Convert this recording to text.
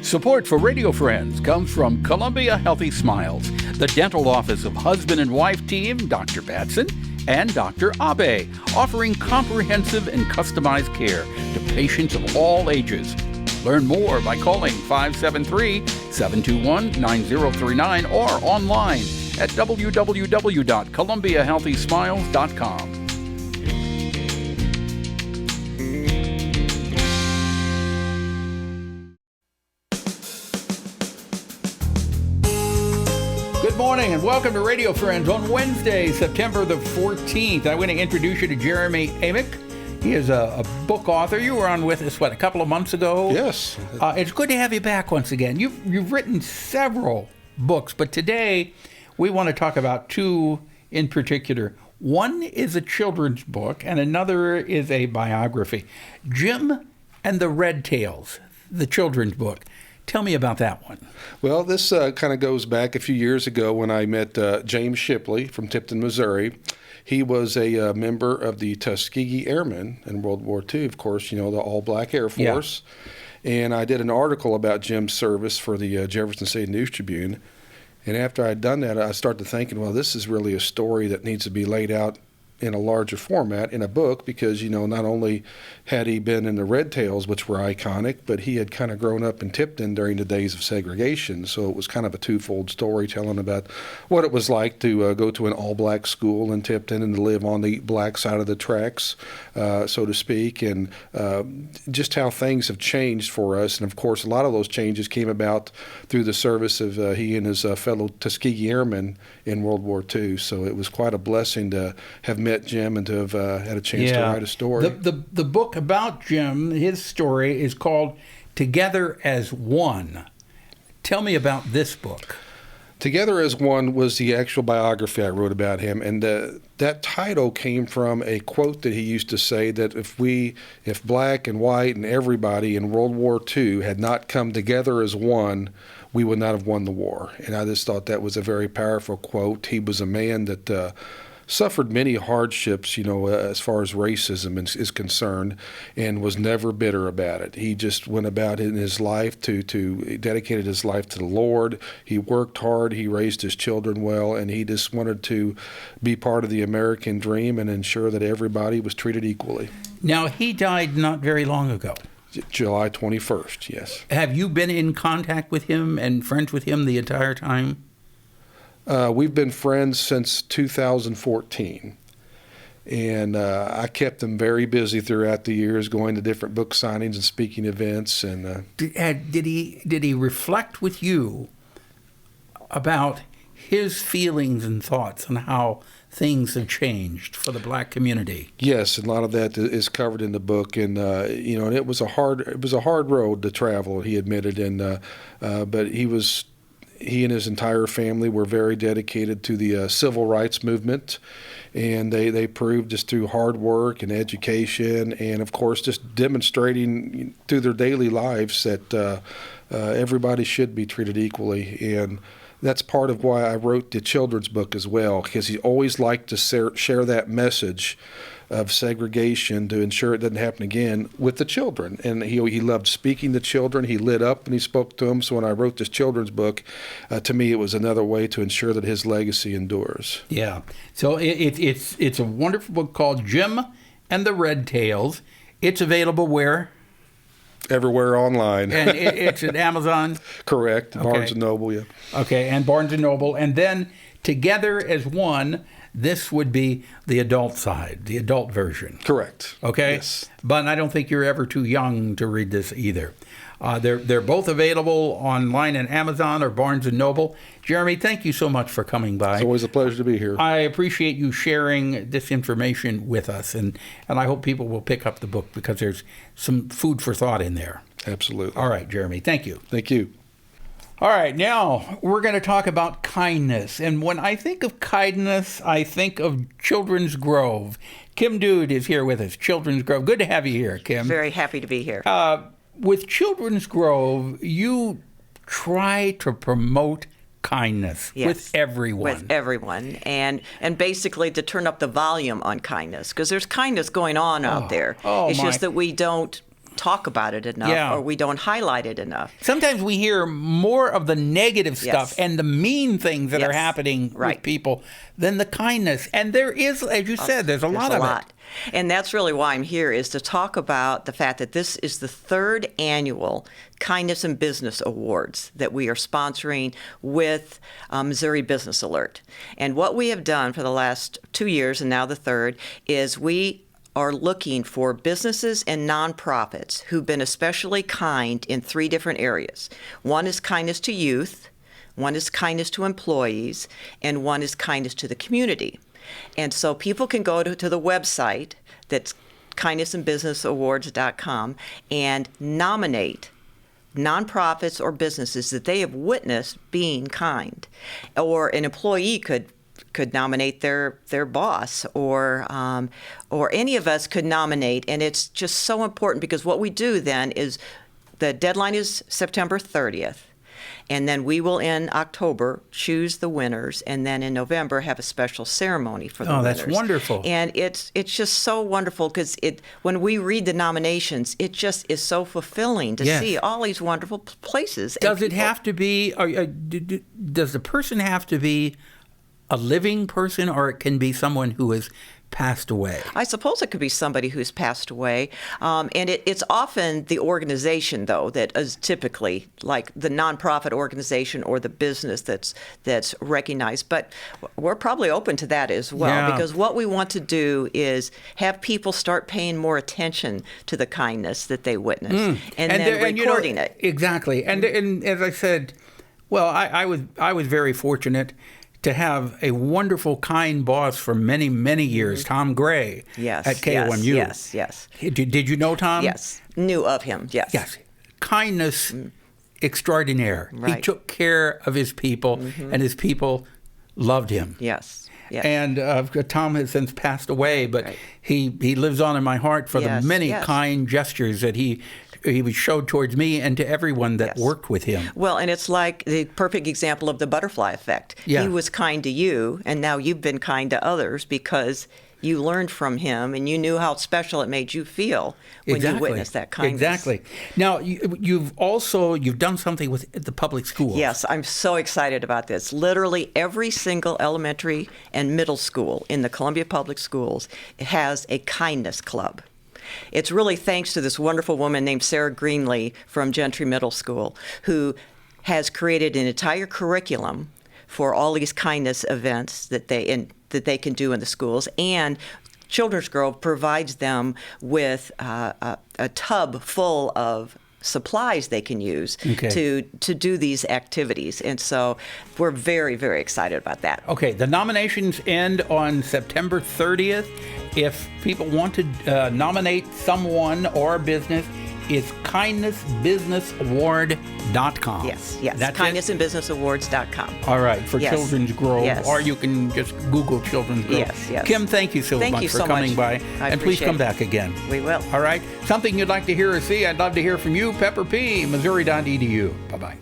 Support for Radio Friends comes from Columbia Healthy Smiles, the dental office of husband and wife team Dr. Batson and Dr. Abe, offering comprehensive and customized care to patients of all ages. Learn more by calling 573-721-9039 or online at www.columbiahealthysmiles.com. Good morning and welcome to Radio Friends on Wednesday, September the 14th. I'm going to introduce you to Jeremy Amick. He is a book author. You were on with us, a couple of months ago? Yes. It's good to have you back once again. You've written several books, but today we want to talk about two in particular. One is a children's book and another is a biography. Jim and the Red Tails, the children's book. Tell me about that one. Well, this kind of goes back a few years ago when I met James Shipley from Tipton, Missouri. He was a member of the Tuskegee Airmen in World War II, of course, the all-black Air Force. Yeah. And I did an article about Jim's service for the Jefferson City News Tribune. And after I'd done that, I started thinking, well, this is really a story that needs to be laid out in a larger format in a book because, not only had he been in the Red Tails, which were iconic, but he had kind of grown up in Tipton during the days of segregation. So it was kind of a twofold story telling about what it was like to go to an all-black school in Tipton and to live on the black side of the tracks, so to speak, and just how things have changed for us. And, of course, a lot of those changes came about through the service of he and his fellow Tuskegee Airmen in World War II. So it was quite a blessing to have met Jim and to have had a chance to write a story. The book about Jim, his story, is called Together as One. Tell me about this book. Together as One was the actual biography I wrote about him, and that title came from a quote that he used to say that if black and white and everybody in World War II had not come together as one, we would not have won the war. And I just thought that was a very powerful quote. He was a man that suffered many hardships, as far as racism is concerned, and was never bitter about it. He just went about in his life to dedicated his life to the Lord. He worked hard. He raised his children well, and he just wanted to be part of the American dream and ensure that everybody was treated equally. Now, he died not very long ago. July 21st, yes. Have you been in contact with him and friends with him the entire time? We've been friends since 2014, and I kept him very busy throughout the years, going to different book signings and speaking events. And did he reflect with you about his feelings and thoughts and how things have changed for the black community? Yes, and a lot of that is covered in the book, and and it was a hard road to travel. He admitted, and but he and his entire family were very dedicated to the civil rights movement, and they proved just through hard work and education and, of course, just demonstrating through their daily lives that everybody should be treated equally. And that's part of why I wrote the children's book as well, because he always liked to share that message of segregation to ensure it doesn't happen again with the children. And he loved speaking to children. He lit up and he spoke to them. So when I wrote this children's book, to me it was another way to ensure that his legacy endures. Yeah. So it's a wonderful book called Jim and the Red Tails. It's available where? Everywhere online. And it's at Amazon? Correct. Okay. Barnes & Noble, yeah. Okay, and Barnes & Noble. And then Together as One, this would be the adult side, the adult version. Correct. Okay? Yes. But I don't think you're ever too young to read this either. They're both available online at Amazon or Barnes & Noble. Jeremy, thank you so much for coming by. It's always a pleasure to be here. I appreciate you sharing this information with us, and I hope people will pick up the book because there's some food for thought in there. Absolutely. All right, Jeremy, thank you. Thank you. All right, now we're going to talk about kindness. And when I think of kindness, I think of Children's Grove. Kim Dude is here with us, Children's Grove. Good to have you here, Kim. Very happy to be here. With Children's Grove, you try to promote kindness with everyone. With everyone, and basically to turn up the volume on kindness, because there's kindness going on out there. It's just that we don't talk about it enough, Yeah. or we don't highlight it enough. Sometimes we hear more of the negative stuff Yes. and the mean things that are Yes. happening Right. with people than the kindness. And there is, as you said, there's a lot of it. And that's really why I'm here, is to talk about the fact that this is the 3rd annual Kindness in Business Awards that we are sponsoring with Missouri Business Alert. And what we have done for the last 2 years, and now the 3rd, is we are looking for businesses and nonprofits who've been especially kind in 3 different areas. One is kindness to youth, one is kindness to employees, and one is kindness to the community. And so people can go to the website that's kindnessinbusinessawards.com and nominate nonprofits or businesses that they have witnessed being kind. Or an employee could nominate their boss, or any of us could nominate. And it's just so important, because what we do then is the deadline is September 30th. And then we will, in October, choose the winners, and then in November have a special ceremony for the winners. Oh, that's wonderful. And it's just so wonderful, because when we read the nominations, it just is so fulfilling to Yes. see all these wonderful places. Does it have to be, does the person have to be a living person, or it can be someone who has passed away? I suppose it could be somebody who's passed away. And it's often the organization, though, that is typically like the nonprofit organization or the business that's recognized. But we're probably open to that as well, Yeah. because what we want to do is have people start paying more attention to the kindness that they witness, and then recording it. Exactly. And as I said, well, I was very fortunate to have a wonderful, kind boss for many, many years, Tom Gray, Yes, at KOMU. yes. Did you know Tom? Yes, knew of him, yes. Yes. Kindness extraordinaire. He Right. took care of his people, and his people loved him. Yes. And Tom has since passed away, but Right. he lives on in my heart for Yes, the many yes. kind gestures that he showed towards me and to everyone that Yes. worked with him. Well, and it's like the perfect example of the butterfly effect. Yeah. He was kind to you, and now you've been kind to others because you learned from him, and you knew how special it made you feel when you witnessed that kindness. Exactly. Now, you've done something with the public schools. Yes, I'm so excited about this. Literally every single elementary and middle school in the Columbia Public Schools has a kindness club. It's really thanks to this wonderful woman named Sarah Greenlee from Gentry Middle School, who has created an entire curriculum for all these kindness events that they can do in the schools. And Children's Grove provides them with a tub full of supplies they can use to do these activities. And so we're very, very excited about that. Okay, the nominations end on September 30th. If people want to nominate someone or a business, it's kindnessbusinessaward.com. Yes, That's kindnessinbusinessawards.com. All right, for Yes. Children's Grove, Yes. or you can just Google Children's Grove. Yes. Kim, thank you so Thank much you for so coming much. by. I And please appreciate come it. back again. We will. All right, something you'd like to hear or see, I'd love to hear from you, Pepper P., Missouri.edu. Bye-bye.